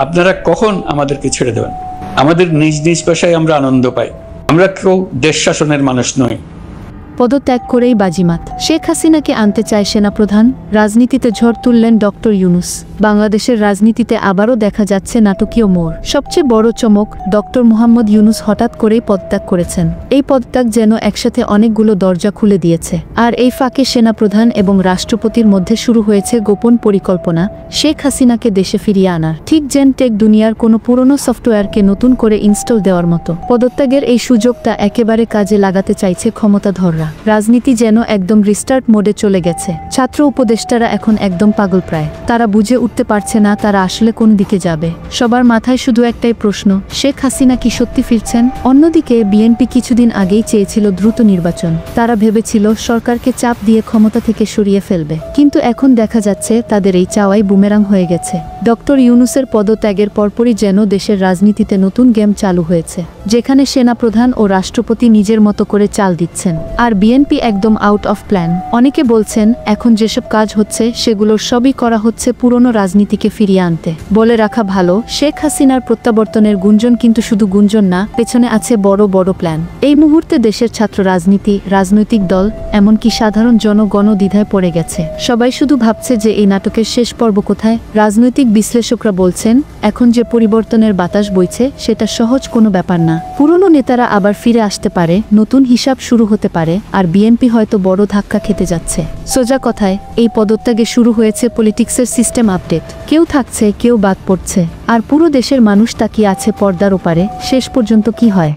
আপনারা কখন আমাদেরকে ছেড়ে দেবেন? আমাদের নিজ নিজ পেশায় আমরা আনন্দ পাই। আমরা কেউ দেশ শাসনের মানুষ নই। পদত্যাগ করেই বাজিমাত। শেখ হাসিনাকে আনতে চায় সেনাপ্রধান। রাজনীতিতে ঝড় তুললেন ডক্টর ইউনূস। বাংলাদেশের রাজনীতিতে আবারও দেখা যাচ্ছে নাটকীয় মোড়। সবচেয়ে বড় চমক, ডক্টর মোহাম্মদ ইউনূস হঠাৎ করেই পদত্যাগ করেছেন। এই পদত্যাগ যেন একসাথে অনেকগুলো দরজা খুলে দিয়েছে। আর এই ফাঁকে সেনাপ্রধান এবং রাষ্ট্রপতির মধ্যে শুরু হয়েছে গোপন পরিকল্পনা শেখ হাসিনাকে দেশে ফিরিয়ে আনার। ঠিক যেন টেক দুনিয়ার কোনো পুরনো সফটওয়্যারকে নতুন করে ইনস্টল দেওয়ার মতো। পদত্যাগের এই সুযোগটা একেবারে কাজে লাগাতে চাইছে ক্ষমতাধররা। রাজনীতি যেন একদম রিস্টার্ট মোডে চলে গেছে। ছাত্র উপদেষ্টারা এখন একদম পাগল প্রায়। তারা বুঝে উঠতে পারছে না তারা আসলে কোন দিকে যাবে। সবার মাথায় শুধু একটাই প্রশ্ন, শেখ হাসিনা কি সত্যি ফিরছেন? অন্যদিকে বিএনপি কিছুদিন আগেই চেয়েছিল দ্রুত নির্বাচন। তারা ভেবেছিল সরকারকে চাপ দিয়ে ক্ষমতা থেকে সরিয়ে ফেলবে। কিন্তু এখন দেখা যাচ্ছে তাদের এই চাওয়াই বুমেরাং হয়ে গেছে। ডক্টর ইউনূসের পদত্যাগের পরপরই যেন দেশের রাজনীতিতে নতুন গেম চালু হয়েছে, যেখানে সেনাপ্রধান ও রাষ্ট্রপতি নিজের মতো করে চাল দিচ্ছেন, আর বিএনপি একদম আউট অফ প্ল্যান। অনেকে বলছেন এখন যেসব কাজ হচ্ছে সেগুলোর সবই করা হচ্ছে পুরনো রাজনীতিকে ফিরিয়ে আনতে। বলে রাখা ভালো, শেখ হাসিনার প্রত্যাবর্তনের গুঞ্জন কিন্তু শুধু গুঞ্জন না, পেছনে আছে বড় বড় প্ল্যান। এই মুহূর্তে দেশের ছাত্র রাজনীতি, রাজনৈতিক দল, এমনকি সাধারণ জনগণ দ্বিধায় পড়ে গেছে। সবাই শুধু ভাবছে যে এই নাটকের শেষ পর্ব কোথায়। রাজনৈতিক বিশ্লেষকরা বলছেন এখন যে পরিবর্তনের বাতাস বইছে সেটা সহজ কোনো ব্যাপার না। পুরনো নেতারা আবার ফিরে আসতে পারে, নতুন হিসাব শুরু হতে পারে, আর বিএনপি হয়তো বড় ধাক্কা খেতে যাচ্ছে। সোজা কথায়, এই পদত্যাগে শুরু হয়েছে পলিটিক্সের সিস্টেম আপডেট। কেউ থাকছে, কেউ বাদ পড়ছে, আর পুরো দেশের মানুষ তাকিয়ে আছে পর্দার ওপারে শেষ পর্যন্ত কি হয়।